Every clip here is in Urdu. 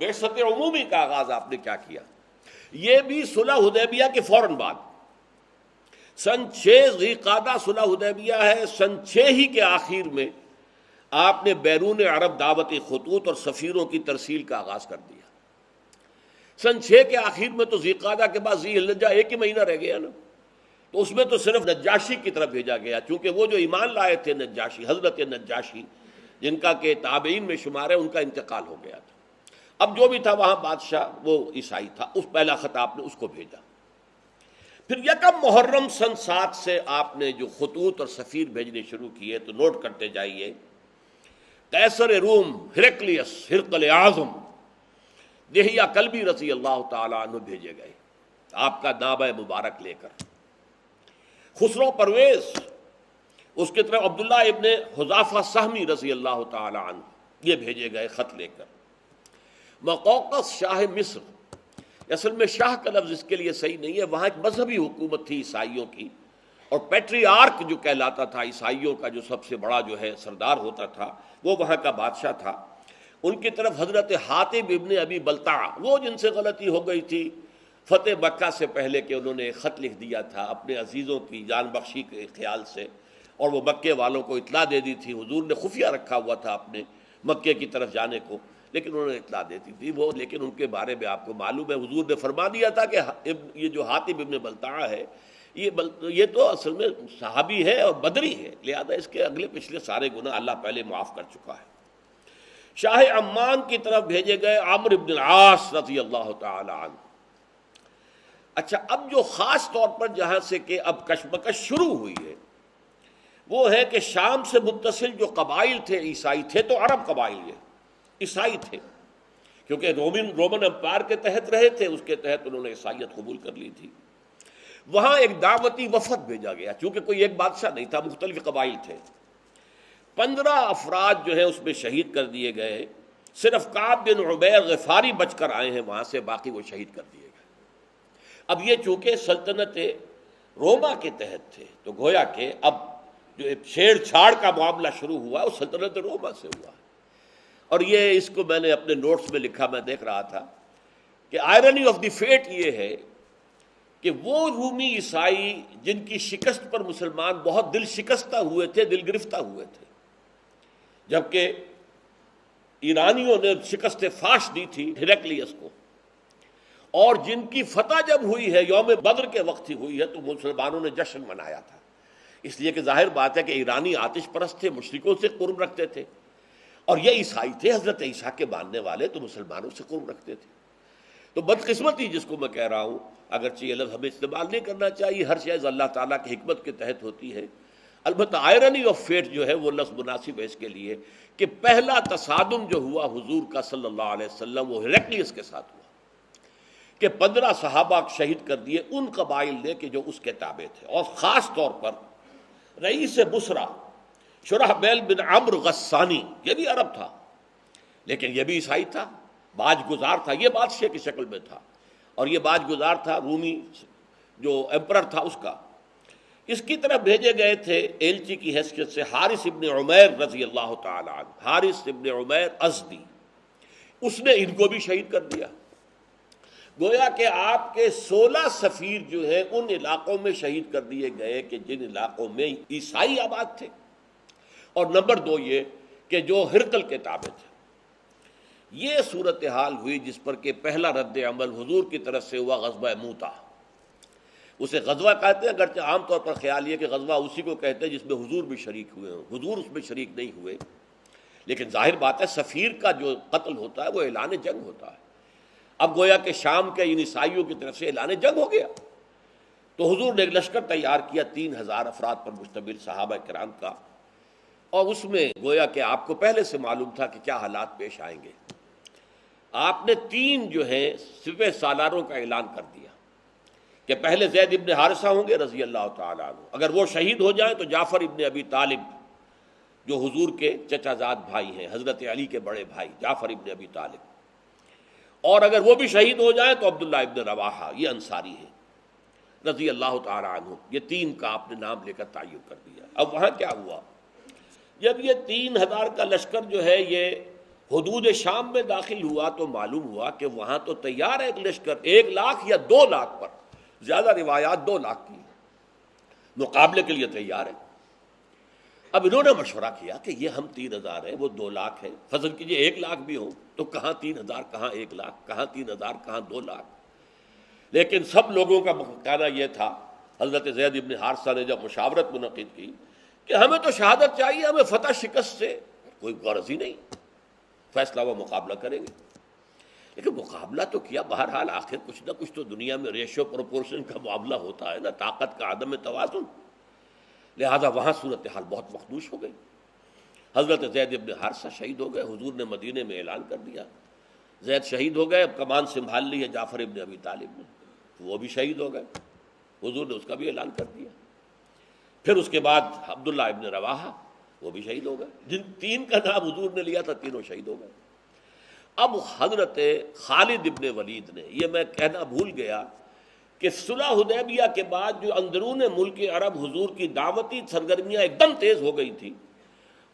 بعثت عمومی کا آغاز آپ نے کیا کیا؟ یہ بھی صلح حدیبیہ کے فوراً بعد سن 6 ذی قعدہ صلح حدیبیہ ہے، سن 6 ہی کے آخر میں آپ نے بیرون عرب دعوتی خطوط اور سفیروں کی ترسیل کا آغاز کر دیا۔ سن 6 کے آخر میں تو ذی قعدہ کے بعد ذی الحجہ ایک ہی مہینہ رہ گیا نا، تو اس میں تو صرف نجاشی کی طرف بھیجا گیا، چونکہ وہ جو ایمان لائے تھے نجاشی، حضرت نجاشی جن کا کہ تابعین میں شمار ہے، ان کا انتقال ہو گیا تھا۔ اب جو بھی تھا وہاں بادشاہ وہ عیسائی تھا، اس پہلا خط آپ نے اس کو بھیجا۔ پھر یکم محرم سن 7 سے آپ نے جو خطوط اور سفیر بھیجنے شروع کیے، تو نوٹ کرتے جائیے۔ قیصر روم ہرقلیس، ہرقل اعظم دہیہ کلبی رضی اللہ تعالیٰ عنہ بھیجے گئے آپ کا نامہ مبارک لے کر۔ خسرو پرویز، اس کی طرف عبداللہ ابن حذافہ سہمی رضی اللہ تعالیٰ عنہ، یہ بھیجے گئے خط لے کر۔ مقوقس شاہ مصر، اصل میں شاہ کا لفظ اس کے لیے صحیح نہیں ہے، وہاں ایک مذہبی حکومت تھی عیسائیوں کی، اور پیٹریارک جو کہلاتا تھا عیسائیوں کا، جو سب سے بڑا جو ہے سردار ہوتا تھا، وہ وہاں کا بادشاہ تھا۔ ان کی طرف حضرت حاتب ابن ابی بلتع، وہ جن سے غلطی ہو گئی تھی فتح مکہ سے پہلے کہ انہوں نے خط لکھ دیا تھا اپنے عزیزوں کی جان بخشی کے خیال سے، اور وہ مکے والوں کو اطلاع دے دی تھی، حضور نے خفیہ رکھا ہوا تھا اپنے مکے کی طرف جانے کو، لیکن انہوں نے اطلاع دیتی تھی وہ، لیکن ان کے بارے میں آپ کو معلوم ہے حضور نے فرما دیا تھا کہ یہ جو حاتب ابن بلتع ہے یہ تو اصل میں صحابی ہے اور بدری ہے، لہذا اس کے اگلے پچھلے سارے گناہ اللہ پہلے معاف کر چکا ہے۔ شاہ عمان کی طرف بھیجے گئے عمرو بن العاص رضی اللہ تعالی عنہ۔ اچھا، اب جو خاص طور پر جہاں سے کہ اب کشمکش شروع ہوئی ہے وہ ہے کہ شام سے متصل جو قبائل تھے عیسائی تھے، تو عرب قبائل یہ عیسائی تھے، کیونکہ رومن امپائر کے تحت رہے تھے، اس کے تحت انہوں نے عیسائیت قبول کر لی تھی۔ وہاں ایک دعوتی وفد بھیجا گیا، چونکہ کوئی ایک بادشاہ نہیں تھا، مختلف قبائل تھے۔ 15 افراد جو ہیں اس میں شہید کر دیے گئے، صرف کعب بن عبیر غفاری بچ کر آئے ہیں وہاں سے، باقی وہ شہید کر دیے گئے۔ اب یہ چونکہ سلطنت روما کے تحت تھے، تو گویا کہ اب جو چھیڑ چھاڑ کا معاملہ شروع ہوا وہ سلطنت روما سے ہوا۔ اور یہ اس کو میں نے اپنے نوٹس میں لکھا، میں دیکھ رہا تھا کہ آئرنی آف دی فیٹ یہ ہے کہ وہ رومی عیسائی جن کی شکست پر مسلمان بہت دل شکستہ ہوئے تھے، دل گرفتہ ہوئے تھے، جبکہ ایرانیوں نے شکست فاش دی تھی ہرقلیس کو، اور جن کی فتح جب ہوئی ہے یوم بدر کے وقت ہی ہوئی ہے، تو مسلمانوں نے جشن منایا تھا، اس لیے کہ ظاہر بات ہے کہ ایرانی آتش پرست تھے، مشرکوں سے قرب رکھتے تھے، اور یہ عیسائی تھے حضرت عیسیٰ کے ماننے والے، تو مسلمانوں سے قرب رکھتے تھے۔ تو بدقسمتی جس کو میں کہہ رہا ہوں، اگرچہ یہ لفظ ہمیں استعمال نہیں کرنا چاہیے، ہر چیز اللہ تعالیٰ کی حکمت کے تحت ہوتی ہے، البتہ آئرنی آف فیٹ جو ہے وہ لفظ مناسب ہے اس کے لیے کہ پہلا تصادم جو ہوا حضور کا صلی اللہ علیہ وسلم وہ ہرقلیس کے ساتھ ہوا، کہ 15 صحابہ شہید کر دیے ان قبائل نے کہ جو اس کے تابع تھے، اور خاص طور پر رئیس بصرہ شرحبیل بن عمرو غسانی، یہ بھی عرب تھا لیکن یہ بھی عیسائی تھا، باج گزار تھا، یہ بادشاہ کی شکل میں تھا، اور یہ باج گزار تھا رومی جو ایمپرر تھا اس کا۔ اس کی طرف بھیجے گئے تھے ایلچی کی حیثیت سے حارث ابن عمیر رضی اللہ تعالی عنہ، حارث ابن عمیر ازدی، اس نے ان کو بھی شہید کر دیا۔ گویا کہ آپ کے 16 سفیر جو ہیں ان علاقوں میں شہید کر دیے گئے کہ جن علاقوں میں عیسائی آباد تھے، اور نمبر 2 یہ کہ جو ہرقل کے تابع تھے۔ یہ صورتحال ہوئی جس پر کہ پہلا رد عمل حضور کی طرف سے ہوا غزوہ موتا۔ اسے غزوہ کہتے ہیں، اگرچہ عام طور پر خیال یہ کہ غزوہ اسی کو کہتے ہیں جس میں حضور بھی شریک ہوئے ہوں، حضور اس میں شریک نہیں ہوئے، لیکن ظاہر بات ہے سفیر کا جو قتل ہوتا ہے وہ اعلان جنگ ہوتا ہے۔ اب گویا کہ شام کے ان عیسائیوں کی طرف سے اعلان جنگ ہو گیا، تو حضور نے ایک لشکر تیار کیا 3000 افراد پر مشتمل صحابہ کرام کا، اور اس میں گویا کہ آپ کو پہلے سے معلوم تھا کہ کیا حالات پیش آئیں گے۔ آپ نے 3 جو ہیں سپہ سالاروں کا اعلان کر دیا کہ پہلے زید ابن حارثہ ہوں گے رضی اللہ تعالی عنہ، اگر وہ شہید ہو جائیں تو جعفر ابن ابی طالب جو حضور کے چچا زاد بھائی ہیں، حضرت علی کے بڑے بھائی جعفر ابن ابی طالب، اور اگر وہ بھی شہید ہو جائیں تو عبداللہ ابن رواحہ، یہ انصاری ہیں رضی اللہ تعالی عنہ۔ یہ 3 کا آپ نے نام لے کر تعین کر دیا۔ اب وہاں کیا ہوا، جب یہ 3000 کا لشکر جو ہے یہ حدود شام میں داخل ہوا تو معلوم ہوا کہ وہاں تو تیار ہے ایک لشکر 1,00,000 یا 2,00,000 پر، زیادہ روایات 2,00,000 کی، مقابلے کے لیے تیار ہے۔ اب انہوں نے مشورہ کیا کہ یہ ہم 3,000 ہیں، وہ 2,00,000 ہیں، فرض کیجئے 1,00,000 بھی ہوں تو کہاں 3,000 کہاں 1,00,000 کہاں 3,000 کہاں 2,00,000۔ لیکن سب لوگوں کا کہنا یہ تھا، حضرت زید بن حارثہ نے جب مشاورت منعقد کی کہ ہمیں تو شہادت چاہیے، ہمیں فتح شکست سے کوئی غرض ہی نہیں، فیصلہ وہ مقابلہ کریں گے۔ لیکن مقابلہ تو کیا، بہرحال آخر کچھ نہ کچھ تو دنیا میں ریشو پروپورشن کا معاملہ ہوتا ہے نا، طاقت کا عدم توازن، لہذا وہاں صورتحال بہت مخدوش ہو گئی۔ حضرت زید بن حارثہ شہید ہو گئے، حضور نے مدینے میں اعلان کر دیا زید شہید ہو گئے، اب کمان سنبھال لی ہے جعفر ابن ابی طالب نے، وہ بھی شہید ہو گئے، حضور نے اس کا بھی اعلان کر دیا۔ پھر اس کے بعد عبداللہ ابن رواحہ وہ بھی شہید ہو گئے، جن 3 کا نام حضور نے لیا تھا تینوں شہید ہو گئے۔ اب حضرت خالد ابن ولید نے، یہ میں کہنا بھول گیا کہ صلح حدیبیہ کے بعد جو اندرون ملک عرب حضور کی دعوتی سرگرمیاں ایک دم تیز ہو گئی تھی،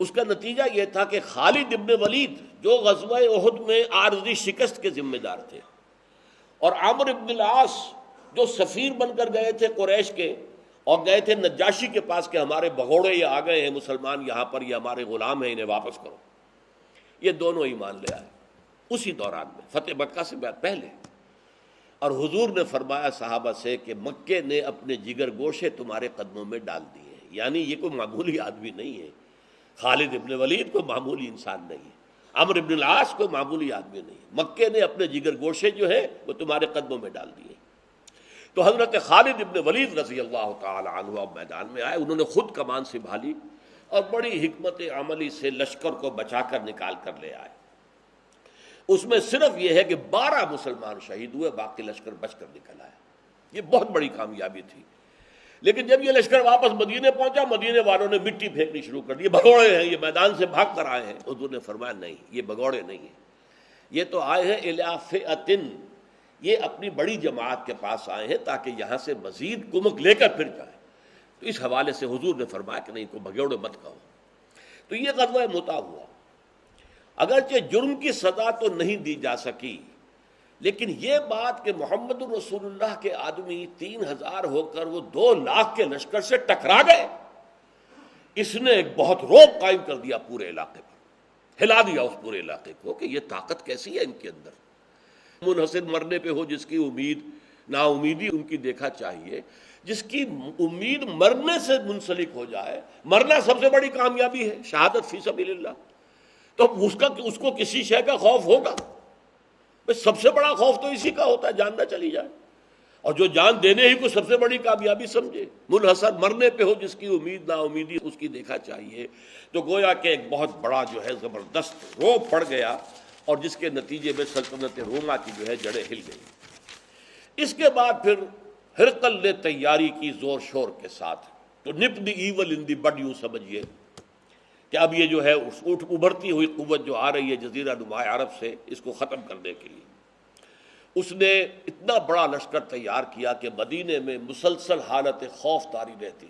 اس کا نتیجہ یہ تھا کہ خالد ابن ولید جو غزوہ احد میں عارضی شکست کے ذمہ دار تھے، اور عمرو ابن العاص جو سفیر بن کر گئے تھے قریش کے اور گئے تھے نجاشی کے پاس کہ ہمارے بگوڑے یہ آ گئے ہیں مسلمان یہاں پر، یہ ہمارے غلام ہیں، انہیں واپس کرو، یہ دونوں ایمان لے آئے اسی دوران میں، فتح مکہ سے پہلے۔ اور حضور نے فرمایا صحابہ سے کہ مکے نے اپنے جگر گوشے تمہارے قدموں میں ڈال دیے ہیں، یعنی یہ کوئی معمولی آدمی نہیں ہے، خالد ابن ولید کوئی معمولی انسان نہیں ہے، عمرو ابن العاص کوئی معمولی آدمی نہیں ہے، مکے نے اپنے جگر گوشے جو ہے وہ تمہارے قدموں میں ڈال دیے۔ تو حضرت خالد ابن ولید رضی اللہ تعالی عنہ اب میدان میں آئے، انہوں نے خود کمان سنبھالی اور بڑی حکمت عملی سے لشکر کو بچا کر نکال کر لے آئے۔ اس میں صرف یہ ہے کہ 12 مسلمان شہید ہوئے، باقی لشکر بچ کر نکل آیا، یہ بہت بڑی کامیابی تھی۔ لیکن جب یہ لشکر واپس مدینے پہنچا، مدینے والوں نے مٹی پھینکنی شروع کر دی، بھگوڑے ہیں، یہ میدان سے بھاگ کر آئے ہیں۔ حضور نے فرمایا نہیں، یہ بھگوڑے نہیں ہیں، یہ تو آئے ہیں الی فئۃ، یہ اپنی بڑی جماعت کے پاس آئے ہیں تاکہ یہاں سے مزید کمک لے کر پھر جائیں۔ تو اس حوالے سے حضور نے فرمایا کہ نہیں، کو بھگوڑے مت کہو۔ تو یہ غزوہ مؤتہ ہوا، اگرچہ جرم کی سزا تو نہیں دی جا سکی، لیکن یہ بات کہ محمد رسول اللہ کے آدمی 3,000 ہو کر وہ 2,00,000 کے لشکر سے ٹکرا گئے، اس نے ایک بہت رعب قائم کر دیا پورے علاقے پر، ہلا دیا اس پورے علاقے کو کہ یہ طاقت کیسی ہے ان کے اندر۔ منحصر مرنے پہ ہو جس کی امید، نا امیدی ان کی دیکھا چاہیے، جس کی امید مرنے سے منسلک ہو جائے، مرنا سب سے بڑی کامیابی ہے، شہادت فی سبیل اللہ، تو اس کو کسی شے کا خوف ہوگا؟ سب سے بڑا خوف تو اسی کا ہوتا ہے، جان نہ چلی جائے، اور جو جان دینے ہی کو سب سے بڑی کامیابی سمجھے، منحصر مرنے پہ ہو جس کی امید، نا امیدی اس کی دیکھا چاہیے۔ تو گویا کہ ایک بہت بڑا جو ہے زبردست رعب پڑ گیا، اور جس کے نتیجے میں سلطنت روما کی جو ہے جڑیں ہل گئی۔ اس کے بعد پھر ہرقل نے تیاری کی زور شور کے ساتھ، تو نپ دی ایول ان دی بڈ، یوں سمجھیے کہ اب یہ جو ہے ابھرتی ہوئی قوت جو آ رہی ہے جزیرہ نما عرب سے، اس کو ختم کرنے کے لیے اس نے اتنا بڑا لشکر تیار کیا کہ مدینے میں مسلسل حالت خوف طاری رہتی،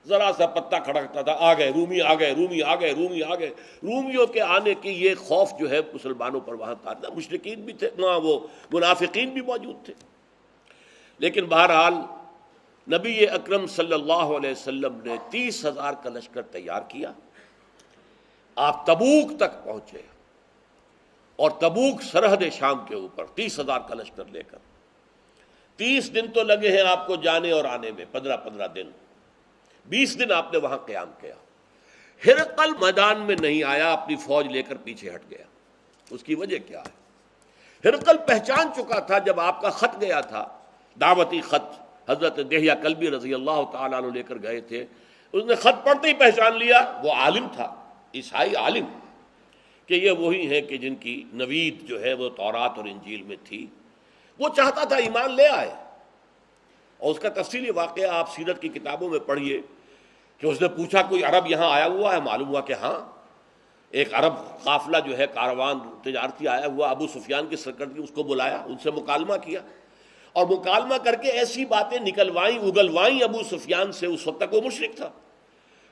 ذرا سا پتہ کھڑکتا تھا، آ گئے رومی، آ گئے رومی، آ گئے رومی، آ گئے۔ رومیوں کے آنے کی یہ خوف جو ہے مسلمانوں پر وہاں تھا، مشرکین بھی تھے وہاں، وہ منافقین بھی موجود تھے۔ لیکن بہرحال نبی اکرم صلی اللہ علیہ وسلم نے 30,000 کا لشکر تیار کیا، آپ تبوک تک پہنچے، اور تبوک سرحد شام کے اوپر 30,000 کا لشکر لے کر 30 دن تو لگے ہیں آپ کو جانے اور آنے میں، 15 دن، 20 دن آپ نے وہاں قیام کیا۔ ہرقل میدان میں نہیں آیا، اپنی فوج لے کر پیچھے ہٹ گیا۔ اس کی وجہ کیا ہے؟ ہرقل پہچان چکا تھا، جب آپ کا خط گیا تھا، دعوتی خط حضرت دہیہ کلبی رضی اللہ تعالیٰ عنہ لے کر گئے تھے، اس نے خط پڑھتے ہی پہچان لیا، وہ عالم تھا، عیسائی عالم، کہ یہ وہی ہیں کہ جن کی نوید جو ہے وہ تورات اور انجیل میں تھی۔ وہ چاہتا تھا ایمان لے آئے، اور اس کا تفصیلی واقعہ آپ سیرت کی کتابوں میں پڑھیے کہ اس نے پوچھا کوئی عرب یہاں آیا ہوا ہے؟ معلوم ہوا کہ ہاں، ایک عرب قافلہ جو ہے کاروان تجارتی آیا ہوا، ابو سفیان کی سرکردگی، اس کو بلایا، ان سے مکالمہ کیا، اور مکالمہ کر کے ایسی باتیں نکلوائیں اگلوائیں ابو سفیان سے، اس وقت تک وہ مشرک تھا،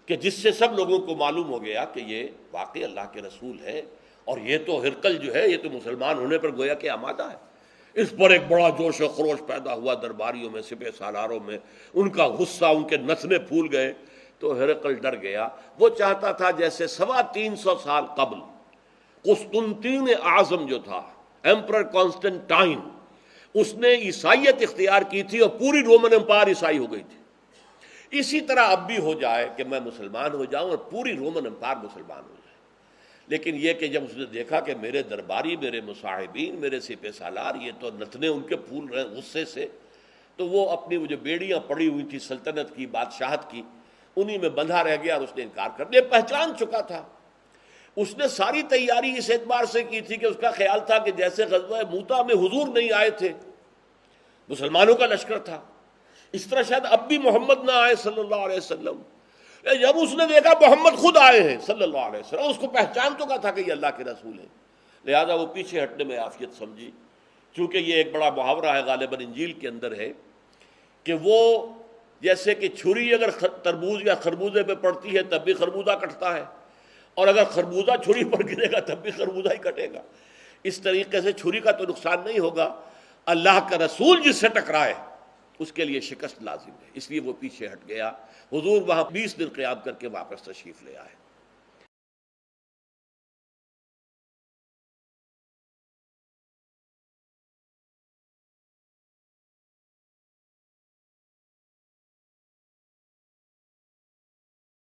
کہ جس سے سب لوگوں کو معلوم ہو گیا کہ یہ واقعی اللہ کے رسول ہیں، اور یہ تو ہرقل جو ہے یہ تو مسلمان ہونے پر گویا کہ آمادہ ہے. اس پر ایک بڑا جوش و خروش پیدا ہوا درباریوں میں، سپہ سالاروں میں، ان کا غصہ، ان کے نتنے پھول گئے. تو ہرقل ڈر گیا. وہ چاہتا تھا جیسے 325 سال قبل قسطنطین اعظم جو تھا، ایمپرر کانسٹنٹائن، اس نے عیسائیت اختیار کی تھی اور پوری رومن امپائر عیسائی ہو گئی تھی. اسی طرح اب بھی ہو جائے کہ میں مسلمان ہو جاؤں اور پوری رومن امپائر مسلمان ہو جائے. لیکن یہ کہ جب اس نے دیکھا کہ میرے درباری، میرے مصاحبین، میرے سپہ سالار یہ تو نتنے ان کے پھول رہے غصے سے، تو وہ اپنی وہ جو بیڑیاں پڑی ہوئی تھی سلطنت کی، بادشاہت کی، انہی میں بندھا رہ گیا اور اس نے انکار کر دیا. پہچان چکا تھا. اس نے ساری تیاری اس اعتبار سے کی تھی کہ اس کا خیال تھا کہ جیسے غزوہ موتا میں حضور نہیں آئے تھے، مسلمانوں کا لشکر تھا، اس طرح شاید اب بھی محمد نہ آئے صلی اللہ علیہ وسلم. جب اس نے دیکھا محمد خود آئے ہیں صلی اللہ علیہ وسلم، اس کو پہچان چکا تھا کہ یہ اللہ کے رسول ہیں، لہذا وہ پیچھے ہٹنے میں عافیت سمجھی. چونکہ یہ ایک بڑا محاورہ ہے غالباً انجیل کے اندر ہے کہ وہ جیسے کہ چھری اگر تربوز یا خربوزے پہ پڑتی ہے تب بھی خربوزہ کٹتا ہے، اور اگر خربوزہ چھری پر گرے گا تب بھی خربوزہ ہی کٹے گا. اس طریقے سے چھری کا تو نقصان نہیں ہوگا، اللہ کا رسول جس سے ٹکرائے اس کے لیے شکست لازم ہے. اس لیے وہ پیچھے ہٹ گیا. حضور وہاں 20 دن قیام کر کے واپس تشریف لے آئے.